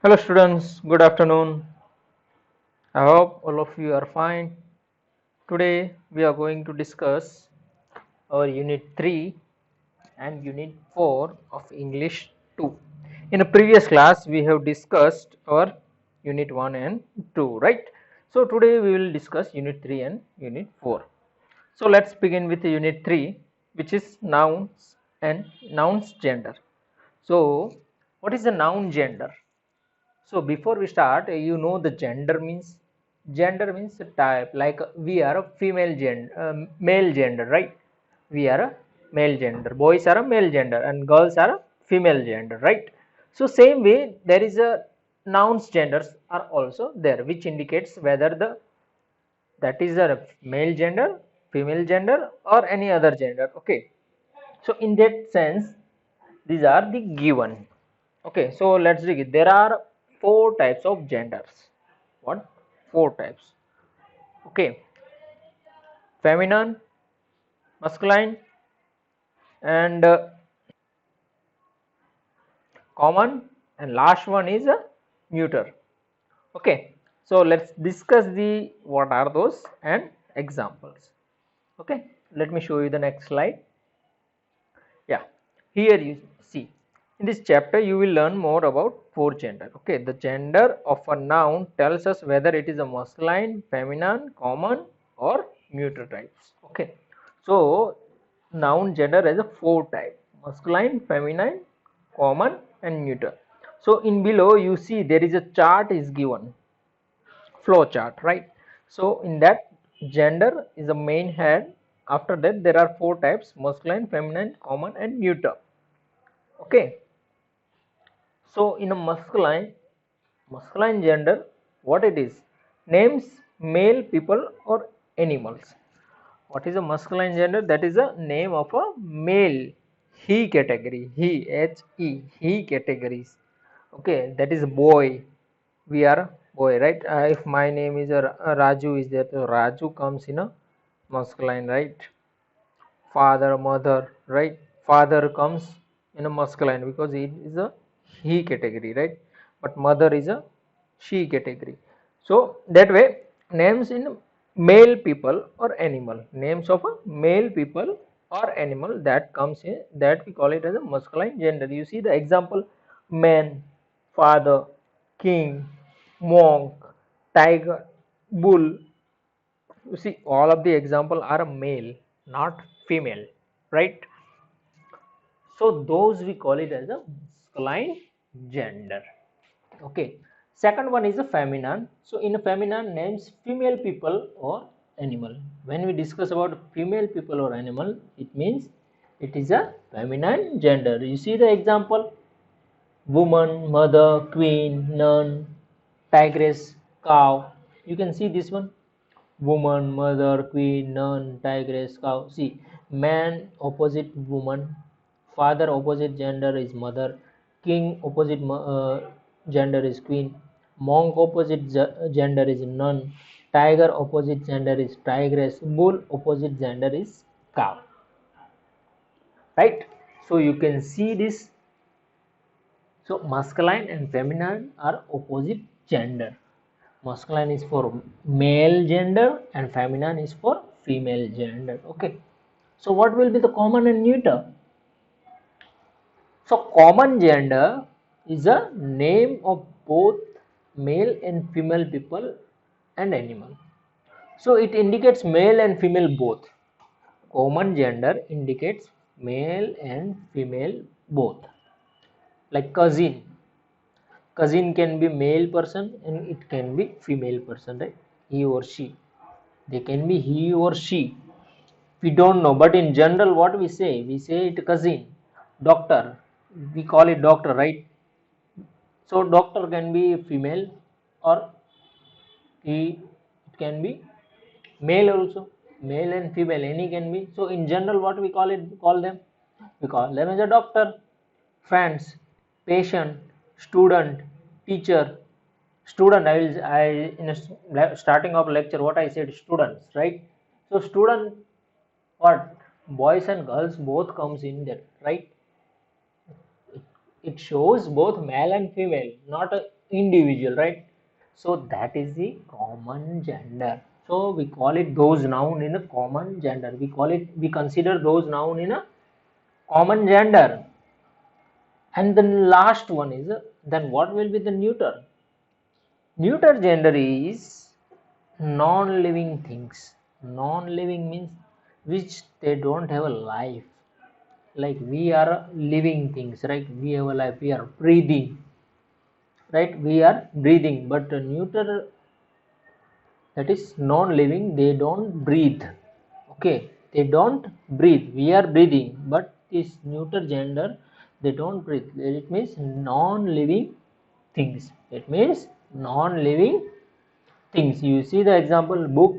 Hello students, good afternoon. I hope all of you are fine. Today we are going to discuss our unit 3 and unit 4 of English 2. In a previous class we have discussed our unit 1 and 2, right? So today we will discuss unit 3 and unit 4. So let's begin with unit 3, which is nouns and nouns gender. So what is the noun gender? So before we start, you know the gender means type. Like we are a female gender, male gender, right? We are a male gender. Boys are a male gender, and girls are a female gender, right? So same way, there is a nouns genders are also there, which indicates whether the that is a male gender, female gender, or any other gender. Okay. So in that sense, these are the given. Okay, so let's dig it. There are four types of genders. What? Four types. Okay, feminine, masculine, and common, and last one is a neuter. Okay, so let's discuss the what are those and examples. Okay, let me show you the next slide. Yeah, here you see in this chapter you will learn more about four gender. Okay, the gender of a noun tells us whether it is a masculine, feminine, common, or neuter types. Okay, so noun gender has a four type: masculine, feminine, common, and neuter. So in below you see there is a chart is given, flow chart, right? So in that, gender is the main head. After that there are four types: masculine, feminine, common, and neuter. Okay, so in a masculine gender, what it is? Names male people or animals. What is a masculine gender? That is a name of a male, he category, he categories. Okay, that is boy. We are boy, right? If my name is Raju is there, so Raju comes in a masculine, right? Father, mother, right? Father comes in a masculine because it is a he category, right? But mother is a she category. So that way, names in male people or animal, names of a male people or animal, that comes in, that we call it as a masculine gender. You see the example: man, father, king, monk, tiger, bull. You see all of the example are male, not female, right? So those we call it as a masculine gender. Okay, second one is a feminine. So in a feminine, names female people or animal. When we discuss about female people or animal, it means it is a feminine gender. You see the example: woman, mother, queen, nun, tigress, cow. You can see this one: woman, mother, queen, nun, tigress, cow. See, man opposite woman, father opposite gender is mother, king opposite gender is queen, monk opposite gender is nun, tiger opposite gender is tigress, bull opposite gender is cow, right? So you can see this. So masculine and feminine are opposite gender. Masculine is for male gender and feminine is for female gender. Okay, so what will be the common and neuter? So common gender is a name of both male and female people and animal. So it indicates male and female both. Common gender indicates male and female both. Like cousin, cousin can be male person and it can be female person, right? He or she, they can be he or she, we don't know, but in general what we say it cousin. Doctor, we call it doctor, right? So doctor can be female or he, it can be male also, male and female any can be. So in general what we call them, we call them as a doctor. Friends, patient, student, teacher. Student, I in a starting of lecture what I said, students, right? So student, what, boys and girls both comes in there, right? It shows both male and female, not individual, right? So that is the common gender. So we call it those noun in a common gender. We consider those noun in a common gender. And the last one is then what will be the neuter? Neuter gender is non-living things. Non-living means which they don't have a life. Like we are living things, right? We have a life. We are breathing, right? We are breathing, but neuter, that is non-living, they don't breathe. Okay, they don't breathe. We are breathing, but this neuter gender, they don't breathe. It means non-living things. It means non-living things. You see the example: book,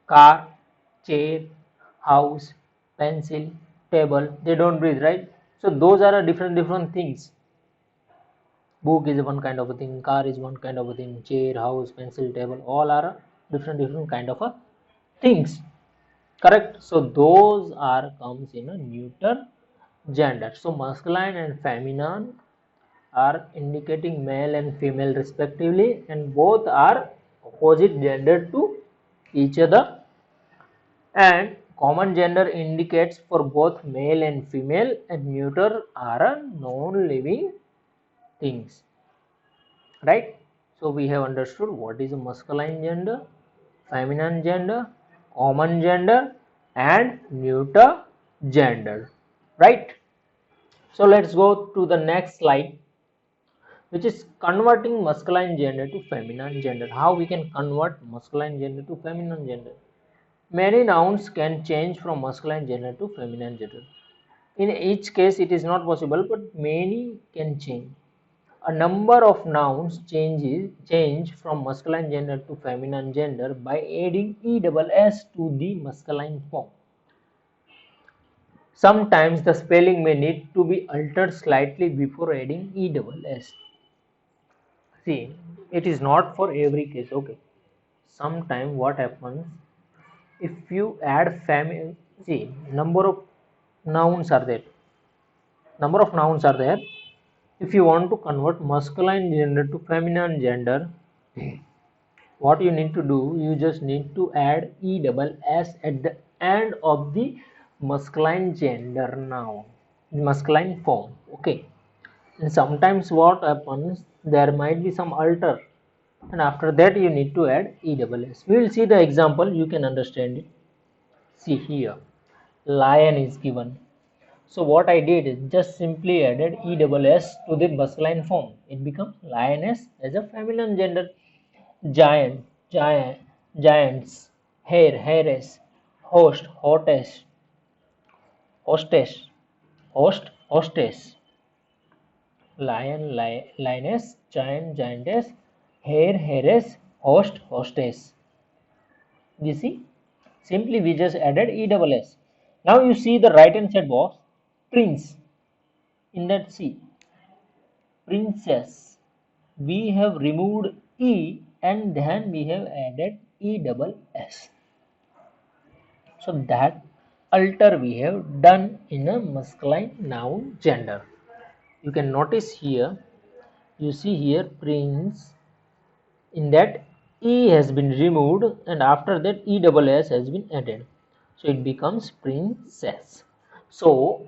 car, chair, house, pencil, table. They don't breathe, right? So those are a different things. Book is one kind of a thing, car is one kind of a thing, chair, house, pencil, table, all are a different kind of a things. Correct? So those are comes in a neuter gender. So masculine and feminine are indicating male and female respectively, and both are opposite gender to each other, and common gender indicates for both male and female, and neuter are a non-living things, right? So we have understood what is a masculine gender, feminine gender, common gender, and neuter gender, right? So let's go to the next slide, which is converting masculine gender to feminine gender. How we can convert masculine gender to feminine gender? Many nouns can change from masculine gender to feminine gender. In each case, it is not possible, but many can change. A number of nouns change from masculine gender to feminine gender by adding ESS to the masculine form. Sometimes the spelling may need to be altered slightly before adding ESS. See, it is not for every case, okay. Sometimes what happens, if you add feminine, see, nouns are there. Number of nouns are there. If you want to convert masculine gender to feminine gender, what you need to do, you just need to add ESS at the end of the masculine gender noun, masculine form, okay. And sometimes what happens, there might be some alter, and after that you need to add ESS. We will see the example, you can understand it. See here, lion is given. So what I did is just simply added ESS to the masculine form. It becomes lioness as a feminine gender. Giant, giants, hairess, host, hostess, lion, lioness, giantess, hairess, hostess. You see, simply we just added ESS. Now you see the right hand side box, prince. In that, see, princess. We have removed E and then we have added ESS. So that alter we have done in a masculine noun gender. You can notice here, you see here prince, in that E has been removed and after that ESS has been added. So it becomes princess. So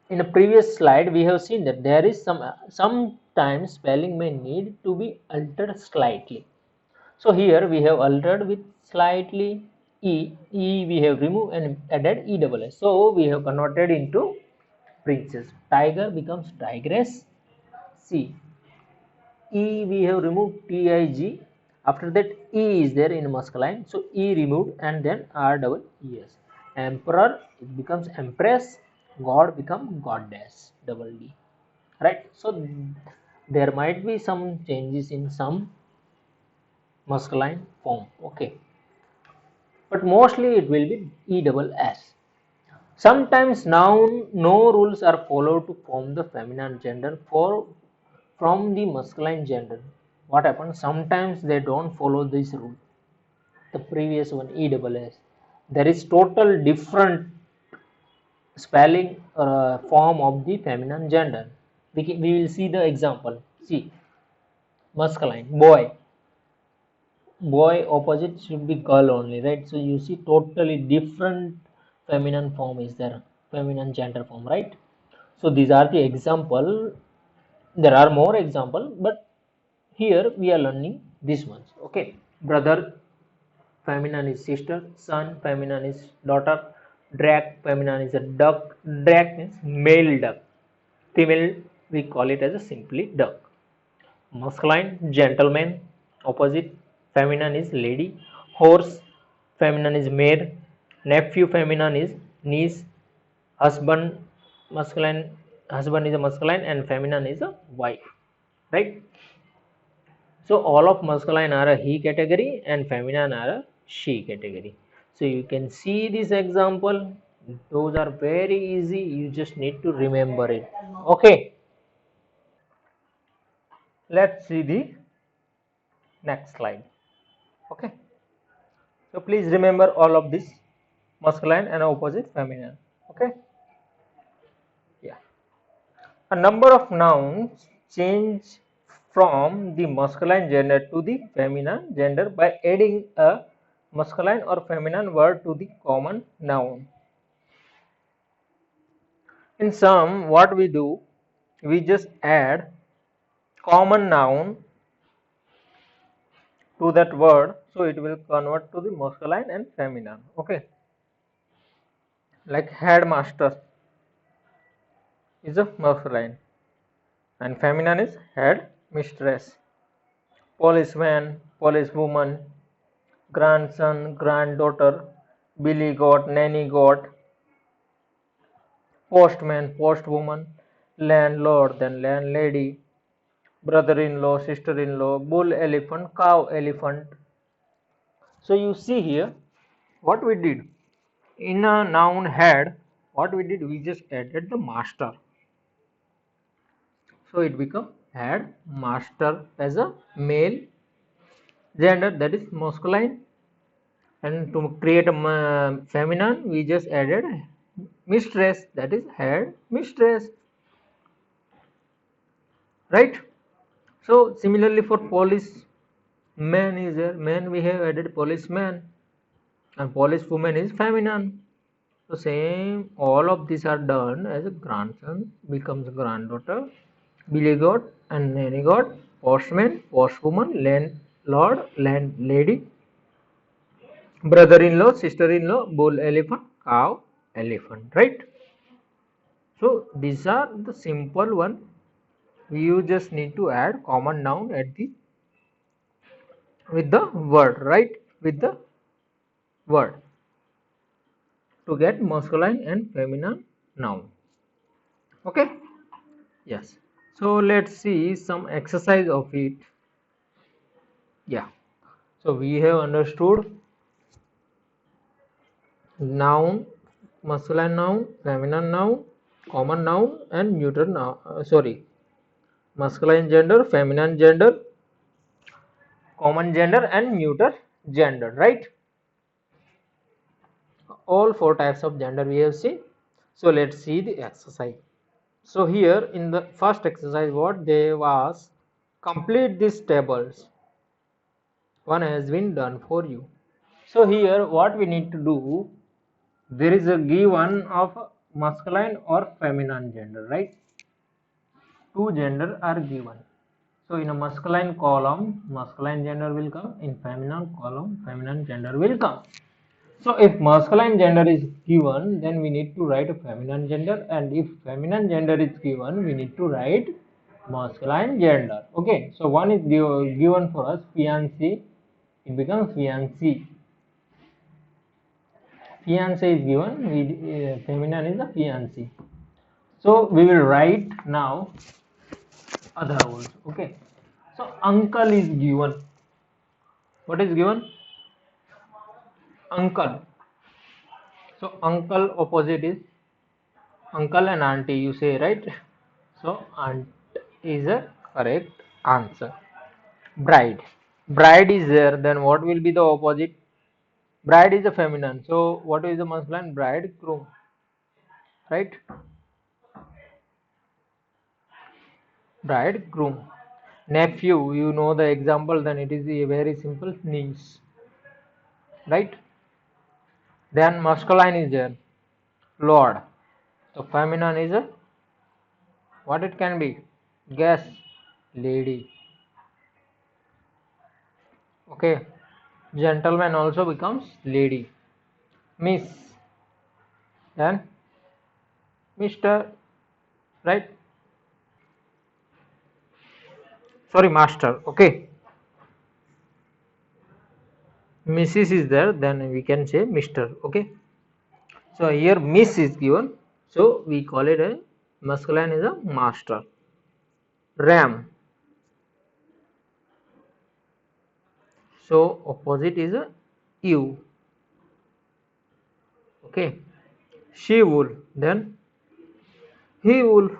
in a previous slide we have seen that there is sometimes spelling may need to be altered slightly. So here we have altered with slightly E we have removed and added ESS. So we have converted into princess. Tiger becomes tigress. C. E we have removed TIG. After that E is there in masculine. So E removed and then REES. Emperor, it becomes empress. God become goddess. Double D. Right. So there might be some changes in some masculine form, okay, but mostly it will be ESS. Sometimes noun no rules are followed to form the feminine gender from the masculine gender. What happens, sometimes they don't follow this rule, the previous one ESS. There is total different spelling form of the feminine gender. we will see the example. See, masculine, boy opposite should be girl only, right? So you see totally different feminine form is there, feminine gender form, right? So these are the example. There are more example, but here we are learning these ones. Okay, brother feminine is sister, son feminine is daughter, drag feminine is a duck, drag means male duck, female we call it as a simply duck. Masculine gentleman, opposite feminine is lady, horse feminine is mare, nephew feminine is niece, husband masculine, husband is a masculine and feminine is a wife, right? So all of masculine are a he category and feminine are a she category. So you can see this example. Those are very easy. You just need to remember it. Okay. Let's see the next slide. Okay. So please remember all of this masculine and opposite feminine. Okay. Yeah. A number of nouns change from the masculine gender to the feminine gender by adding a masculine or feminine word to the common noun. In sum, what we do, we just add common noun to that word, so it will convert to the masculine and feminine. Okay, like headmaster is a masculine and feminine is head mistress. Policeman, policewoman, grandson, granddaughter, billy goat, nanny goat, postman, postwoman, landlord, then landlady, brother-in-law, sister-in-law, bull elephant, cow elephant. So you see here what we did in a noun head, what we did, we just added the master. So it become head master as a male gender, that is masculine, and to create a feminine we just added mistress, that is head mistress, right? So similarly for police man is there, man we have added policeman, and policewoman is feminine. So same, all of these are done as a grandson becomes granddaughter, billy goat and nanny goat, postman, postwoman, landlord, landlady, brother-in-law, sister-in-law, bull elephant, cow elephant, right? So these are the simple one. You just need to add common noun at the with the word, right? With the word to get masculine and feminine noun. Okay. Yes. So let's see some exercise of it. Yeah. So we have understood noun, masculine noun, feminine noun, common noun, and neuter noun. Sorry, masculine gender, feminine gender, common gender, and neuter gender. Right? All four types of gender we have seen. So let's see the exercise. So here in the first exercise, what they was, complete these tables. One has been done for you. So here what we need to do, there is a given of masculine or feminine gender, right? Two gender are given. So in a masculine column, masculine gender will come. In feminine column, feminine gender will come. So if masculine gender is given, then we need to write a feminine gender, and if feminine gender is given, we need to write masculine gender. Okay, so one is given for us, fiancé, it becomes fiancée. Fiancé is given, feminine is the fiancée. So we will write now other roles. Okay, so uncle is given. What is given? Uncle. So uncle opposite is uncle and auntie, you say, right? So aunt is a correct answer. Bride. Bride is there, then what will be the opposite? Bride is a feminine. So what is the masculine? Bride, groom. Right? bridegroom. Nephew, you know the example, then it is a very simple niece, right? Then masculine is there, lord. So feminine is a, what it can be? Guess, lady. Okay, gentleman also becomes lady. Miss, then Mr., right? Sorry, master. Okay, Mrs is there, then we can say Mr. Okay, so here Miss is given, so we call it a masculine is a master. Ram, so opposite is a you. Okay, she wolf, then he wolf,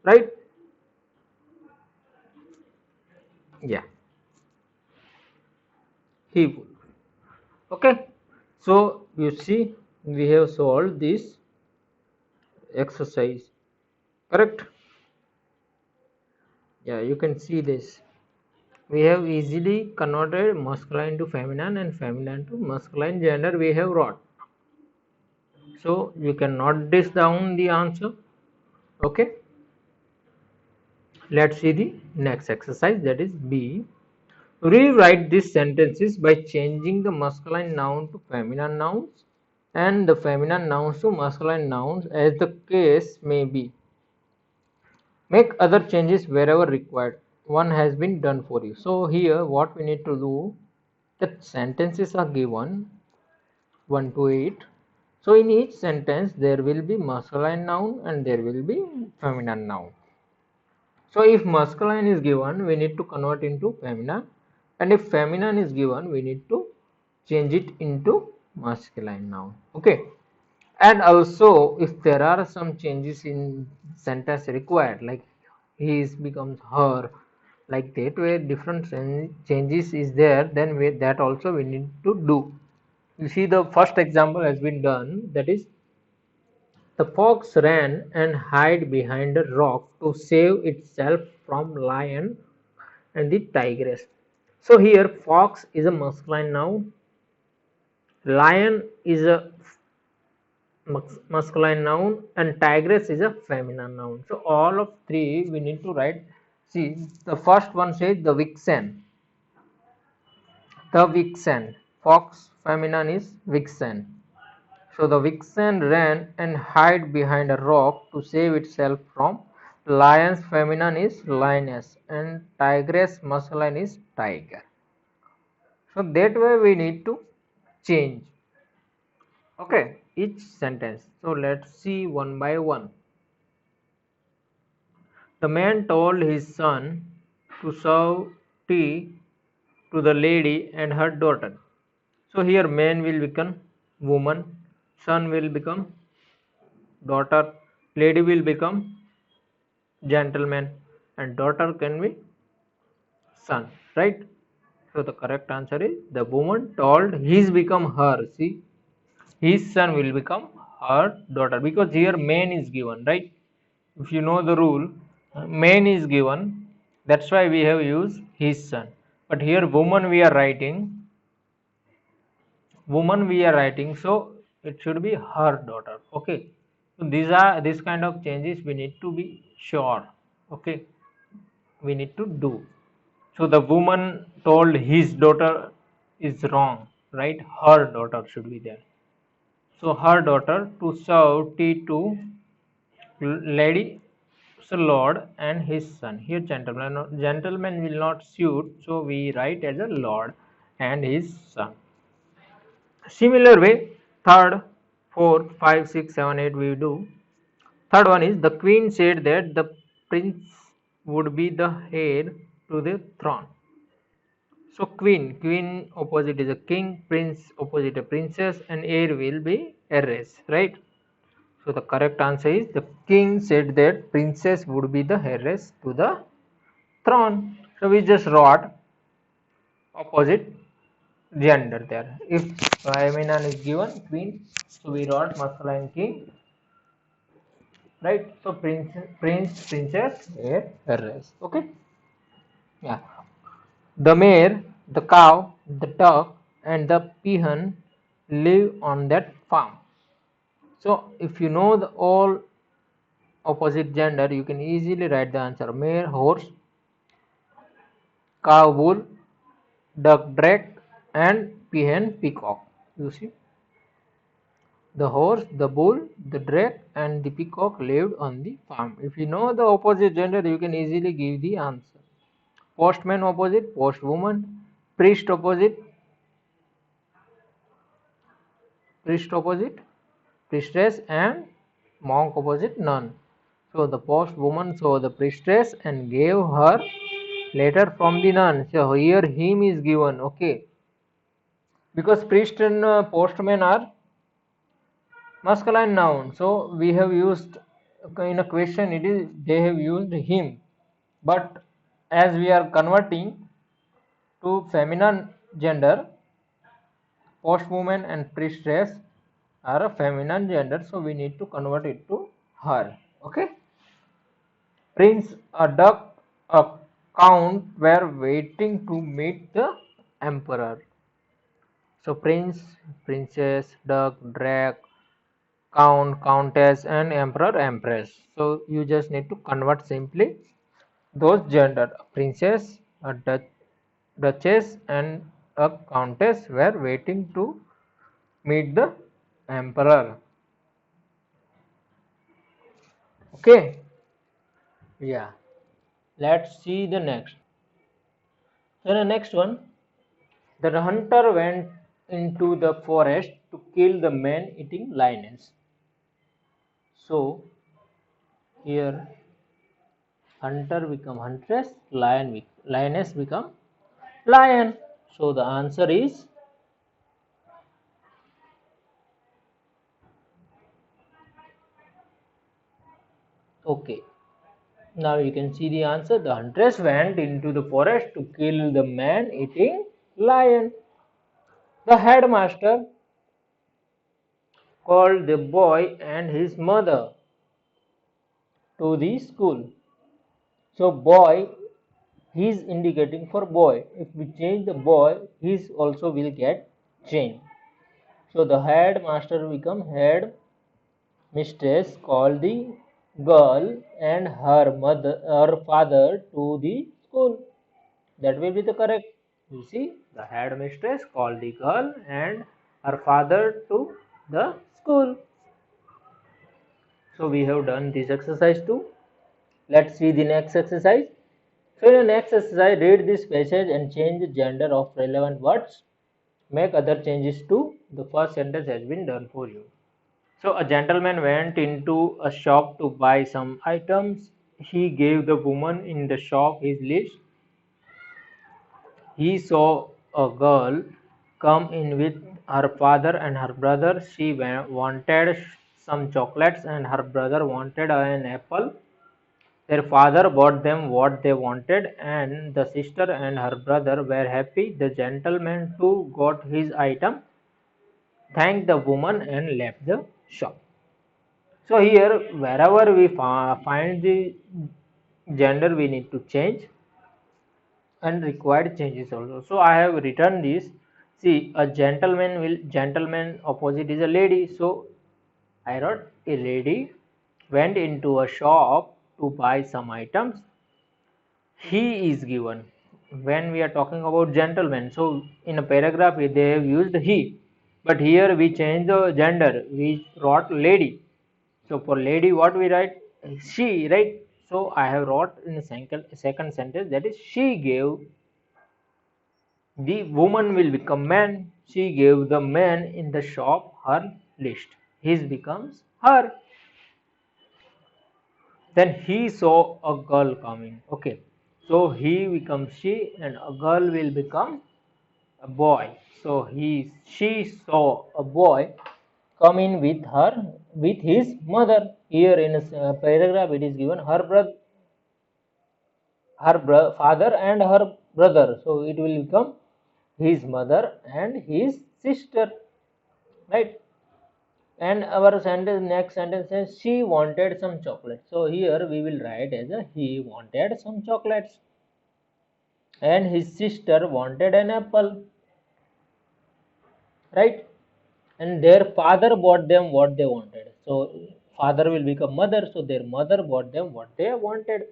right? Yeah, he wolf. Okay, so you see we have solved this exercise, correct? Yeah, you can see this. We have easily converted masculine to feminine and feminine to masculine gender we have wrote. So you can note this down the answer. Okay, let's see the next exercise, that is B. Rewrite these sentences by changing the masculine noun to feminine nouns and the feminine nouns to masculine nouns as the case may be. Make other changes wherever required. One has been done for you. So here what we need to do, the sentences are given 1 to 8. So in each sentence there will be masculine noun and there will be feminine noun. So if masculine is given, we need to convert into feminine, and if feminine is given, we need to change it into masculine noun. Okay, and also if there are some changes in sentence required, like his becomes her, like that, where different changes is there, then that also we need to do. You see the first example has been done, that is, the fox ran and hid behind a rock to save itself from lion and the tigress. So here fox is a masculine noun, lion is a masculine noun, and tigress is a feminine noun. So all of three we need to write. See, the first one says the vixen. The vixen. Fox feminine is vixen. So the vixen ran and hid behind a rock to save itself from lion's feminine is lioness and tigress masculine is tiger. So that way we need to change, okay, each sentence. So let's see one by one. The man told his son to serve tea to the lady and her daughter. So here man will become woman, son will become daughter, lady will become gentleman, and daughter can be son, right? So the correct answer is the woman told his become her. See, his son will become her daughter, because here man is given, right? If you know the rule, man is given, that's why we have used his son. But here woman we are writing, so it should be her daughter. Okay, so these are this kind of changes we need to be sure. Okay, we need to do. So the woman told his daughter is wrong, right? Her daughter should be there. So her daughter to serve tea to lady, so lord and his son. Here gentleman will not suit, so we write as a lord and his son. Similar way, third, fourth, 5, 6, 7, 8 we do. Third one is the queen said that the prince would be the heir to the throne. So queen opposite is a king, prince opposite a princess, and heir will be heiress, right? So the correct answer is the king said that princess would be the heiress to the throne. So we just wrote opposite gender there. If feminine is given queen, so we wrote masculine king. right? So prince, princess, heiress. Okay. Yeah. The mare, the cow, the duck, and the peahen live on that farm. So if you know the all opposite gender, you can easily write the answer: mare, horse, cow, bull, duck, drake, and peahen, peacock. You see, the horse, the bull, the drake, and the peacock lived on the farm. If you know the opposite gender, you can easily give the answer. Postman opposite, postwoman. Priest opposite, priest opposite, priestess, and monk opposite, nun. So the postwoman saw the priestess and gave her letter from the nun. So here him is given, okay, because priest and postman are masculine noun. So we have used in a question, it is they have used him, but as we are converting to feminine gender, postwoman and priestess are a feminine gender, so we need to convert it to her. Okay. Prince, a duck, a count were waiting to meet the emperor. So prince, princess, duck, drake, count, countess, and emperor, empress. So you just need to convert simply those gender. Princess, a duchess, and a countess were waiting to meet the emperor. Okay. Yeah. Let's see the next. So the next one, the hunter went into the forest to kill the man-eating lioness. So here hunter become huntress, lioness become lion. So the answer is okay. Now you can see the answer. The huntress went into the forest to kill the man-eating lion. The headmaster called the boy and his mother to the school. So boy, he is indicating for boy. If we change the boy, his also will get changed. So the headmaster become head mistress, called the girl and her father to the school. That will be the correct. You see, the headmistress called the girl and her father to the school. So we have done this exercise too. Let's see the next exercise. So in the next exercise, read this passage and change the gender of relevant words. Make other changes too. The first sentence has been done for you. So a gentleman went into a shop to buy some items. He gave the woman in the shop his list. He saw a girl come in with her father and her brother. She wanted some chocolates and her brother wanted an apple. Their father bought them what they wanted, and the sister and her brother were happy. The gentleman too got his item, thanked the woman, and left the shop. So here, wherever we find the gender, we need to change and required changes also. So I have written this. See, a gentleman opposite is a lady. So I wrote a lady went into a shop to buy some items. He is given when we are talking about gentleman. So in a paragraph they have used he, but here we change the gender. We wrote lady. So for lady, what we write? She, right? So I have wrote in the second sentence, that is she gave the woman will become man. She gave the man in the shop her list. His becomes her. Then he saw a girl coming. Okay. So he becomes she and a girl will become a boy. So she saw a boy come in with his mother. Here in a paragraph it is given father and her brother. So it will become his mother and his sister, right? and our sentence, next sentence says she wanted some chocolate. So here we will write as a he wanted some chocolates, and his sister wanted an apple, right? And their father bought them what they wanted. So father will become mother, so their mother bought them what they wanted,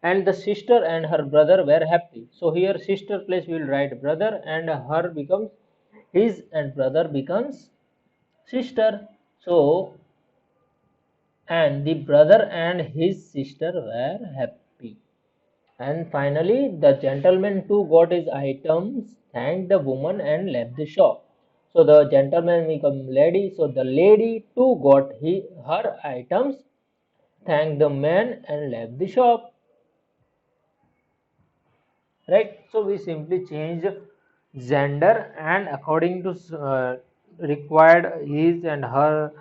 and the sister and her brother were happy. So here sister place we will write brother, and her becomes his, and brother becomes sister. So and the brother and his sister were happy. And finally, the gentleman too got his items, thanked the woman, and left the shop. So the gentleman become lady. So the lady too got her items, thanked the man, and left the shop. Right? So we simply change gender, and according to required his and her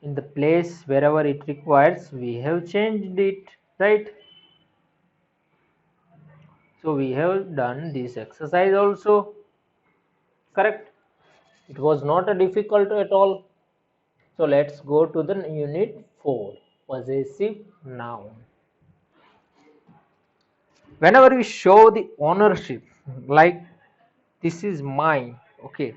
in the place wherever it requires, we have changed it. Right? So we have done this exercise also. Correct? It was not a difficult at all. So let's go to the unit 4, possessive noun. Whenever we show the ownership, like this is mine, okay,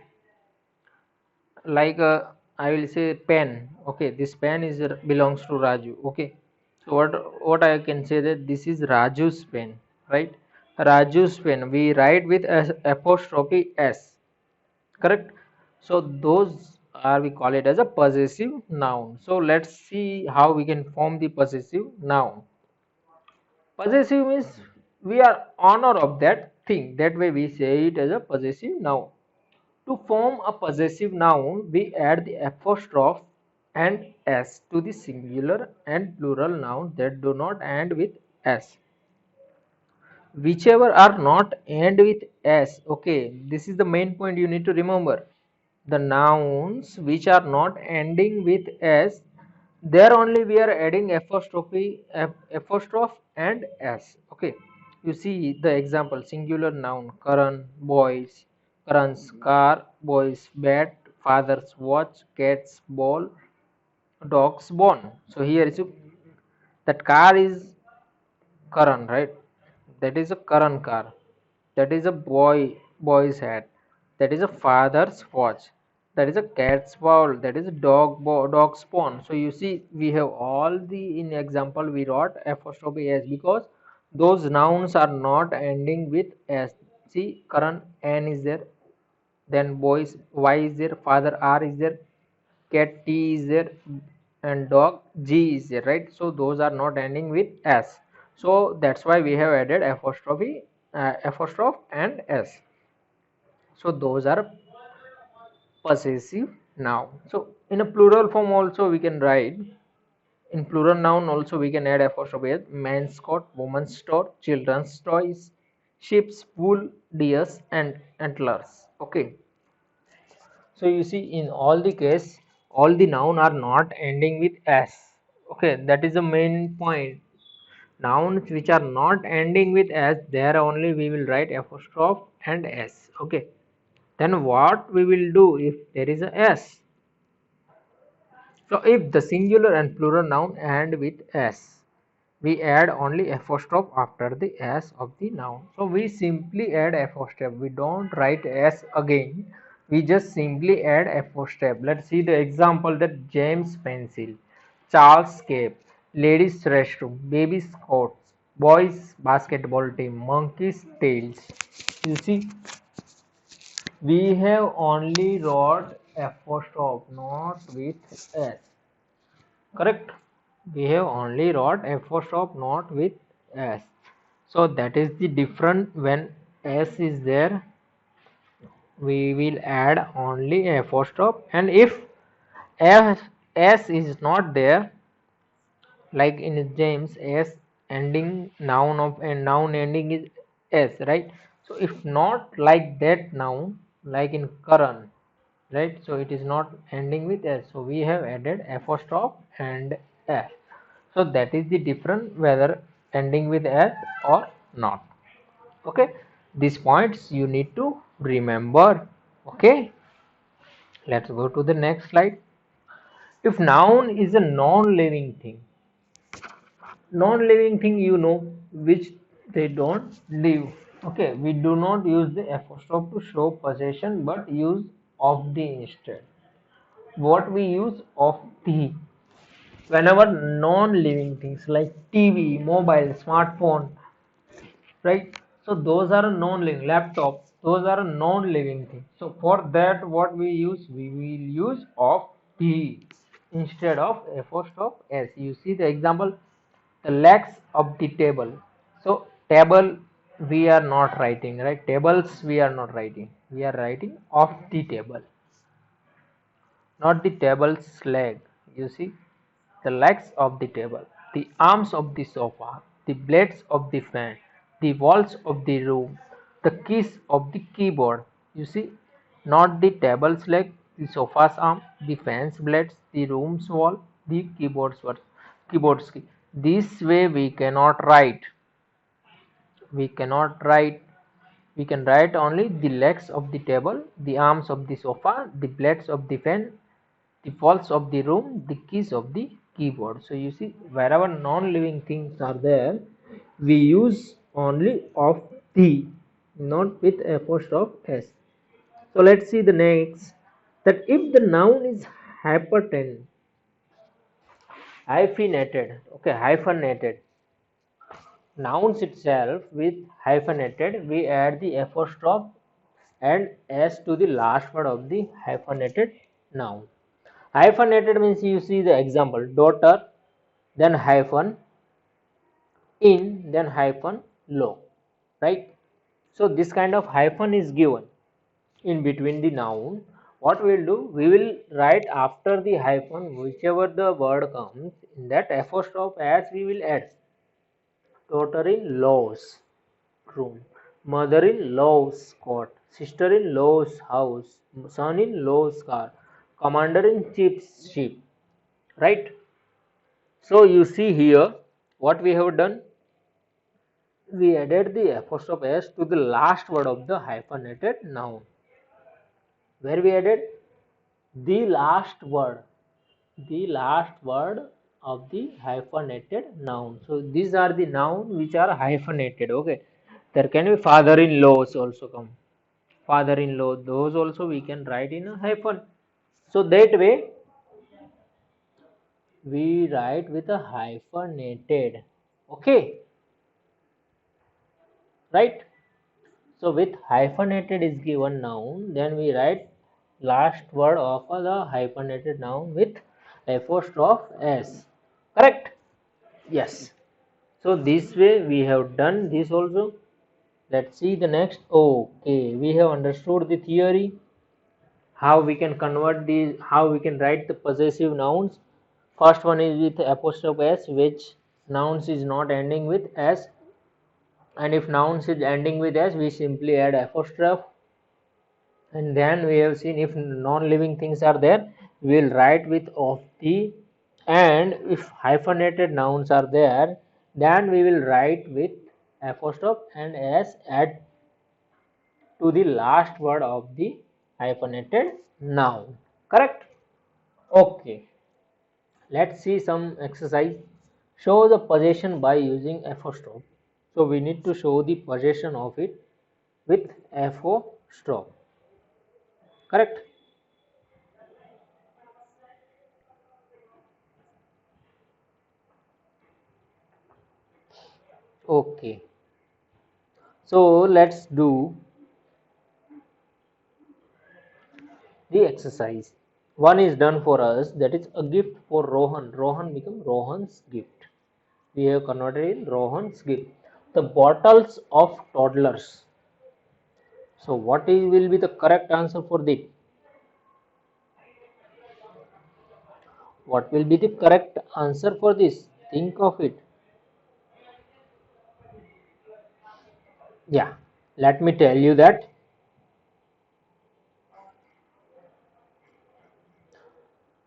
like I will say pen, okay, this pen is belongs to Raju, okay. So what I can say that this is Raju's pen, right? Raju's pen we write with apostrophe s, correct? So those are, we call it as a possessive noun. So let's see how we can form the possessive noun. Possessive means we are honor of that thing, that way we say it as a possessive noun. To form a possessive noun, we add the apostrophe and s to the singular and plural noun that do not end with s. Whichever are not end with s, okay, this is the main point you need to remember. The nouns which are not ending with s, there only we are adding apostrophe and s, okay. You see the example: singular noun Karan, boys, Karan's car, boys bat, father's watch, cat's ball, dog's bone. So here is that car is Karan, right? That is a Karan car. That is a boy's hat. That is a father's watch. That is a cat's ball. That is a dog's spawn. So you see, we have all the, in example we wrote apostrophe s because those nouns are not ending with s. See, Karan, n is there, then boys y is there, father r is there, cat t is there, and dog g is there, right? So those are not ending with s, so that's why we have added apostrophe and s. So those are possessive noun. So in a plural form also we can write, in plural noun also we can add apostrophe s: man's coat, woman's store, children's toys, sheep's wool, deers and antlers, okay. So you see, in all the case, all the noun are not ending with s. Okay, that is the main point. Nouns which are not ending with s, there only we will write apostrophe and s. Okay. Then what we will do if there is a s? So if the singular and plural noun end with s, we add only apostrophe after the s of the noun. So we simply add apostrophe. We don't write s again. We just simply add apostrophe. Let's see the example: that James pencil, Charles cape, ladies restroom, baby's coats, boys basketball team, monkey's tails. You see, we have only wrote apostrophe, not with s. Correct? We have only wrote apostrophe, not with s. So that is the difference. When s is there, we will add only apostrophe, and if s is not there, like in James, s ending noun of a noun ending is s, right? So if not like that noun, like in Karan, right? So it is not ending with s, so we have added apostrophe and s. So that is the difference, whether ending with s or not. Okay, these points you need to remember. Okay, let's go to the next slide. If noun is a non-living thing, non-living thing, you know, which they don't live. Okay, we do not use the apostrophe to show possession but use of the instead. What we use? Of the. Whenever non-living things like TV, mobile, smartphone, right? So those are non-living. Laptop, those are non-living things. So for that, what we use? We will use of the instead of apostrophe s. You see the example, the legs of the table. So table we are not writing, right? Tables we are not writing. We are writing of the table, not the table's leg. You see, the legs of the table, the arms of the sofa, the blades of the fan, the walls of the room, the keys of the keyboard. You see, not the table's leg, the sofa's arm, the fan's blades, the room's wall, the keyboard's key. This way we cannot write. We cannot write. We can write only the legs of the table, the arms of the sofa, the blades of the fan, the walls of the room, the keys of the keyboard. So you see, wherever non-living things are there, we use only of the, not with apostrophe s. So let's see the next, that if the noun is hyperten hyphenated, okay, hyphenated, nouns itself with hyphenated, we add the apostrophe and s to the last word of the hyphenated noun. Hyphenated means, you see the example, daughter, then hyphen, in, then hyphen, low, right? So this kind of hyphen is given in between the noun. What we will do? We will write after the hyphen whichever the word comes, in that apostrophe as we will add. Daughter-in-law's room, mother-in-law's coat, sister-in-law's house, son-in-law's car, commander-in-chief's ship, right? So you see here what we have done, we added the apostrophe s to the last word of the hyphenated noun, where we added the last word, the last word of the hyphenated noun. So these are the noun which are hyphenated. Okay, there can be father-in-laws also come, father-in-law, those also we can write in a hyphen. So that way we write with a hyphenated. Okay, right? So with hyphenated is given noun, then we write last word of the hyphenated noun with apostrophe s. Correct? Yes. So this way we have done this also. Let's see the next. Okay, we have understood the theory, how we can convert these, how we can write the possessive nouns. First one is with apostrophe s, which nouns is not ending with s, and if nouns is ending with s, we simply add apostrophe. And then we have seen, if non-living things are there, we will write with of the, and if hyphenated nouns are there, then we will write with apostrophe and s add to the last word of the hyphenated noun. Correct? Okay, let's see some exercise. Show the possession by using apostrophe. So we need to show the possession of it with apostrophe. Correct? Okay, so let's do the exercise. One is done for us, that is a gift for Rohan. Rohan become Rohan's gift. We have converted in Rohan's gift. The bottles of toddlers. So what will be the correct answer for this? What will be the correct answer for this? Think of it. Yeah, let me tell you that.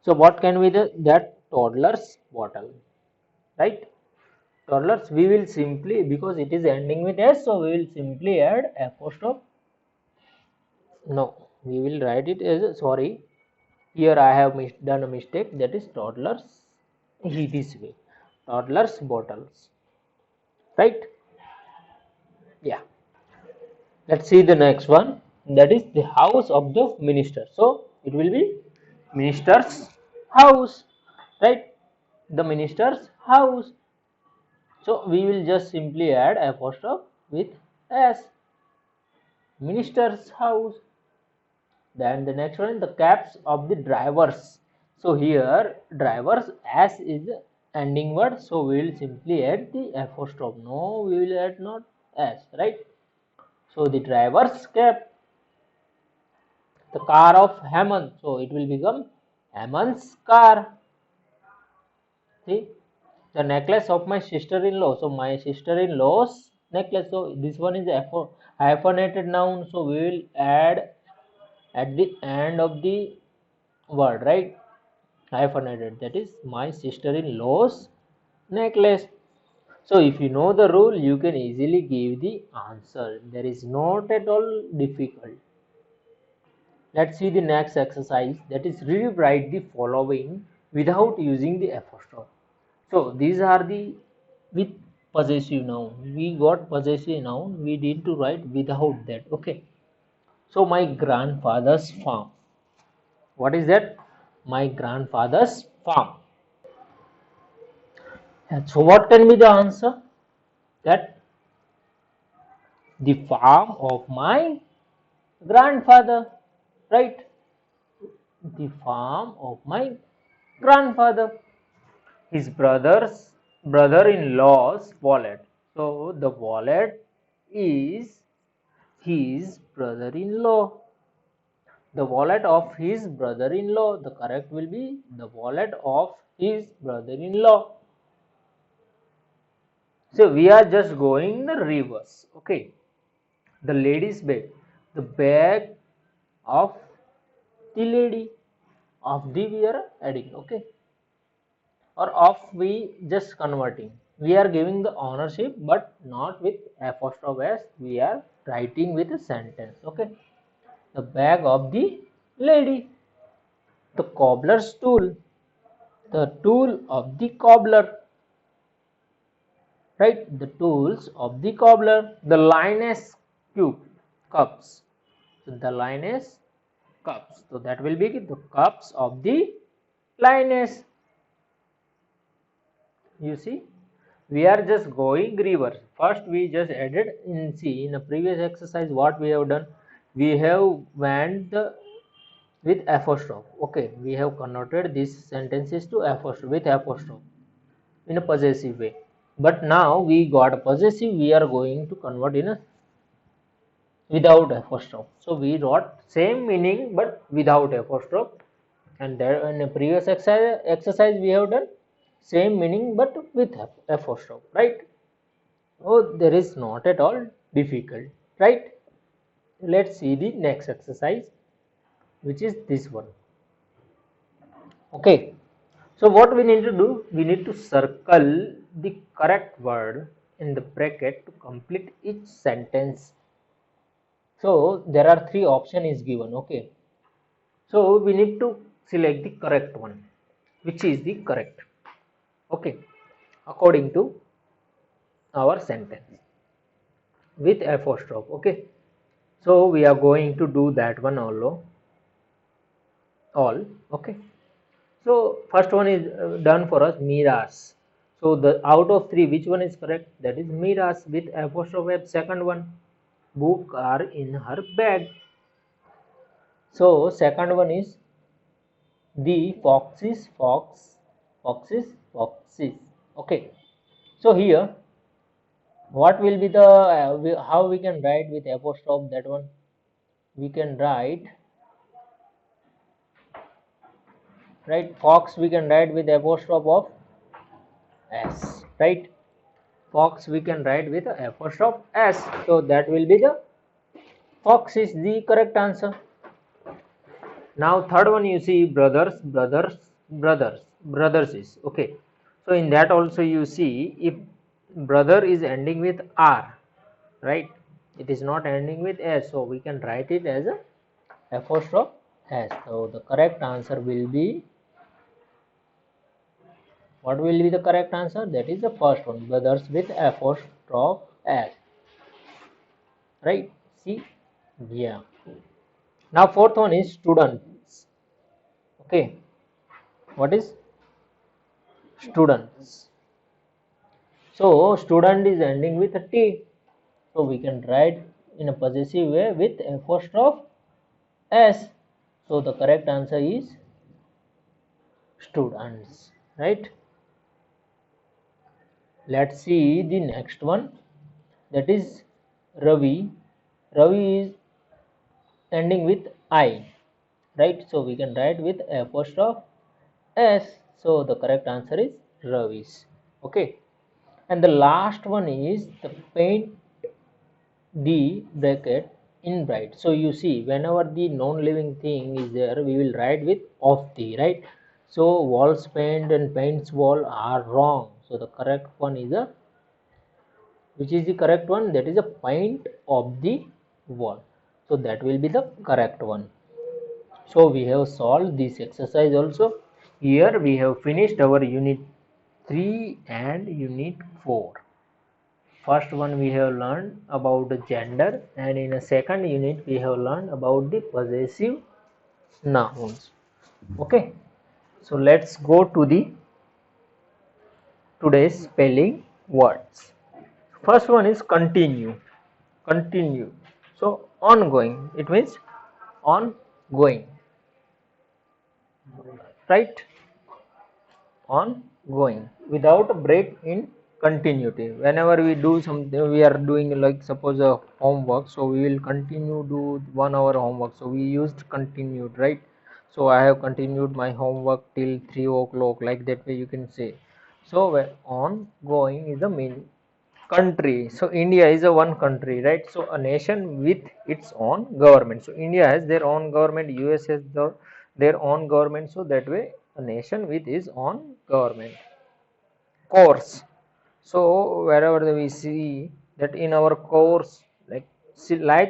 So what can be that toddler's bottle, right? Toddlers, we will simply, because it is ending with s, so we will simply add apostrophe. No, we will write it as, sorry, Here I have done a mistake, that is toddlers this way, toddlers bottles, right? Yeah. Let's see the next one, that is the house of the minister. So it will be minister's house, right? The minister's house. So we will just simply add apostrophe with s, minister's house. Then the next one, the caps of the drivers. So here drivers as is the ending word, so we will simply add the apostrophe. No, we will add not as, right? So the driver's cap. The car of Haman, so it will become Haman's car. See, the necklace of my sister-in-law, so my sister-in-law's necklace. So this one is hyphenated noun, so we will add at the end of the word, right? Hyphenated, that is my sister-in-law's necklace. So if you know the rule, you can easily give the answer. There is not at all difficult. Let's see the next exercise, that is rewrite the following without using the apostrophe. So these are the with possessive noun. We got possessive noun, we need to write without that. Okay. So my grandfather's farm. What is that? My grandfather's farm. And so what can be the answer? That the farm of my grandfather, right? The farm of my grandfather. His brother-in-law's wallet. So the wallet is his brother-in-law. The wallet of his brother-in-law. The correct will be the wallet of his brother-in-law. So we are just going the reverse. Okay. The lady's bag. The bag of the lady. Of the we are adding. Okay. Or of we just converting. We are giving the ownership but not with apostrophe s. We are writing with a sentence. Okay. The bag of the lady. The cobbler's tool. The tool of the cobbler. Right. The tools of the cobbler. The lioness cube. Cups. So the lioness cups. So that will be the cups of the lioness. You see, we are just going reverse. First we just added in a previous exercise what we have done, we have went with apostrophe. Okay, we have converted these sentences to apostrophe with apostrophe in a possessive way, but now we got a possessive, we are going to convert in a without apostrophe. So we wrote same meaning but without apostrophe, and there in a previous exercise we have done same meaning but with apostrophe, right? Oh, there is not at all difficult, right? Let's see the next exercise, which is this one. Okay, so what we need to do, we need to circle the correct word in the bracket to complete each sentence. So there are three options is given. Okay, so we need to select the correct one, which is the correct. Okay, according to our sentence with apostrophe. Okay, so we are going to do that one all. Okay, so first one is done for us, miras. So the out of three, which one is correct? That is miras with apostrophe. Second one, book are in her bag. So second one is the foxes. Okay, so here what will be the how we can write with apostrophe? That one we can write, right? Fox we can write with apostrophe of s, right? Fox we can write with apostrophe s, so that will be the fox is the correct answer. Now third one, you see brothers is okay. So in that also you see, if brother is ending with r, right, it is not ending with s, so we can write it as a apostrophe S. So the correct answer will be, what will be the correct answer? That is the first one, brothers with apostrophe S. Right? See? Yeah. Now fourth one is students. Okay. What is students? So student is ending with a T. So we can write in a possessive way with apostrophe S. So the correct answer is students. Right? Let's see the next one. That is Ravi. Ravi is ending with I. Right? So we can write with apostrophe S. So the correct answer is Ravi's. Okay. And the last one is the paint the bracket in bright. So you see, whenever the non-living thing is there, we will write with of the, right? So walls paint and paints wall are wrong. So the correct one is a, which is the correct one? That is a paint of the wall. So that will be the correct one. So we have solved this exercise also. Here we have finished our unit 3 and unit 4. First one we have learned about the gender, and in a second unit we have learned about the possessive nouns. Okay, so let's go to the today's spelling words. First one is continue. Continue. So ongoing, it means ongoing, right? Ongoing, without a break in continuity. Whenever we do something, we are doing, like suppose a homework, so we will continue do 1 hour homework, so we used continued, right? So I have continued my homework till 3 o'clock, like that way you can say. So ongoing is the mean. Country, so India is a one country, right? So a nation with its own government. So India has their own government, US has their own government. So that way a nation with its own government. Course, so wherever we see that in our course, like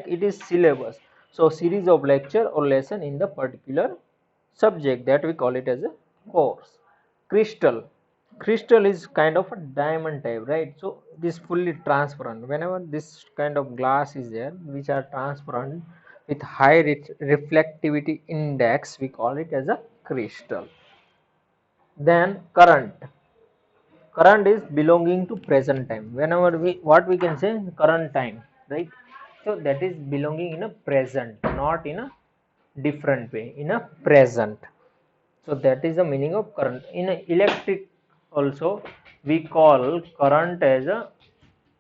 it is syllabus, so series of lecture or lesson in the particular subject, that we call it as a course. Crystal, crystal is kind of a diamond type, right? So this fully transparent. Whenever this kind of glass is there which are transparent with high reflectivity index, we call it as a crystal. Then current, current is belonging to present time. Whenever we, what we can say, current time, right? So that is belonging in a present, not in a different way, in a present. So that is the meaning of current. In a electric also, we call current as a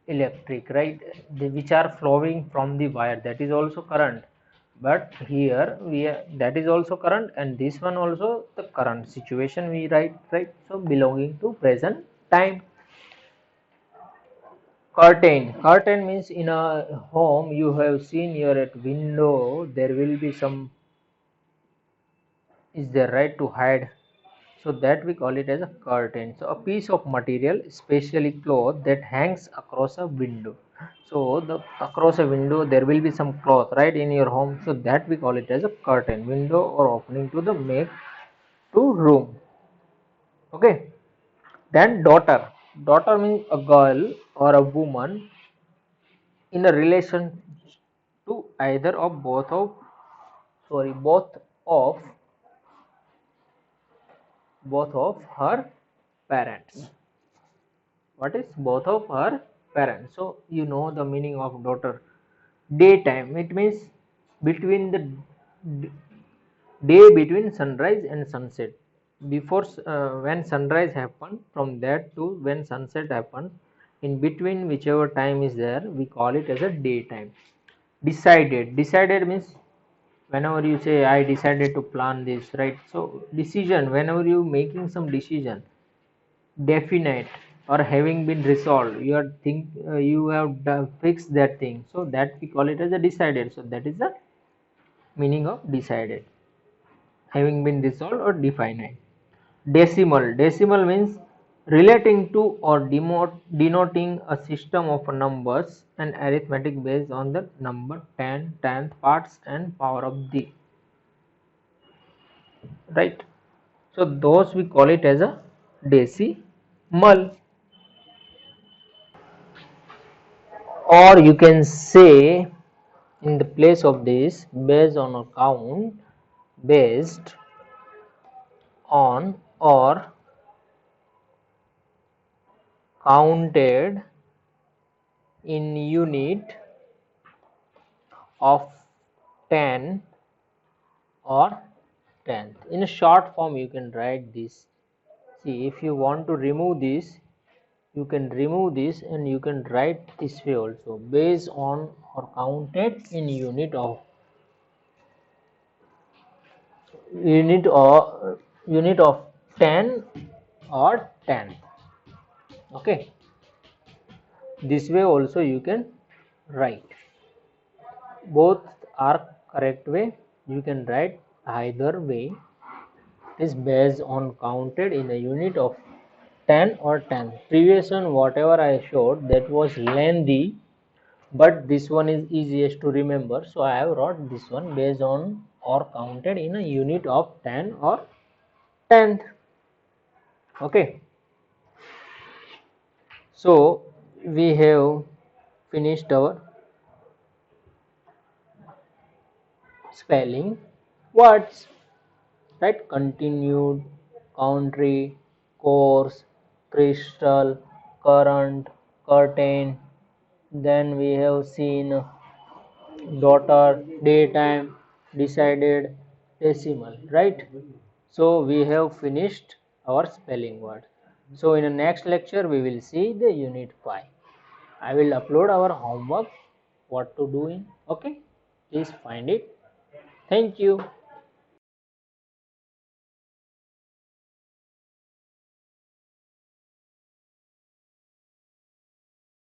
electric, right? Which are flowing from the wire, that is also current. But here we are, that is also current, and this one also the current situation we write, right? So belonging to present time. Curtain, curtain means in a home you have seen here at window there will be some, is there, right, to hide. So that we call it as a curtain. So a piece of material, especially cloth, that hangs across a window. So the across a window there will be some cloth, right, in your home. So that we call it as a curtain, window or opening to the make to room. Okay. Then daughter, daughter means a girl or a woman in a relation to either of both of, sorry, both of her parents. What is both of her parents? So you know the meaning of daughter. Daytime, it means between the day between sunrise and sunset. Before when sunrise happen, from that to when sunset happen, in between whichever time is there, we call it as a daytime. Decided, decided means whenever you say I decided to plan this, right? So decision, whenever you making some decision, definite or having been resolved, you are think you have fixed that thing, so that we call it as a decided. So that is the meaning of decided, having been resolved or definite. Decimal, decimal means relating to or denoting a system of numbers and arithmetic based on the number 10, tenth parts and power of the. right? So those we call it as a decimal, or you can say in the place of this, based on a count, based on or counted in unit of 10 or tenth. In a short form you can write this. See, if you want to remove this, you can remove this and you can write this way also, based on or counted in unit of 10 or tenth. Okay, this way also you can write. Both are correct way. You can write either way. It is based on counted in a unit of 10 or 10. Previous one whatever I showed, that was lengthy, but this one is easiest to remember, so I have wrote this one, based on or counted in a unit of 10 or tenth. Okay, so we have finished our spelling words, right? Continued, country, course, crystal, current, curtain. Then we have seen daughter, daytime, decided, decimal, right? So we have finished our spelling word. So in the next lecture we will see the unit 5. I will upload our homework, what to do in. Okay, please find it. Thank you.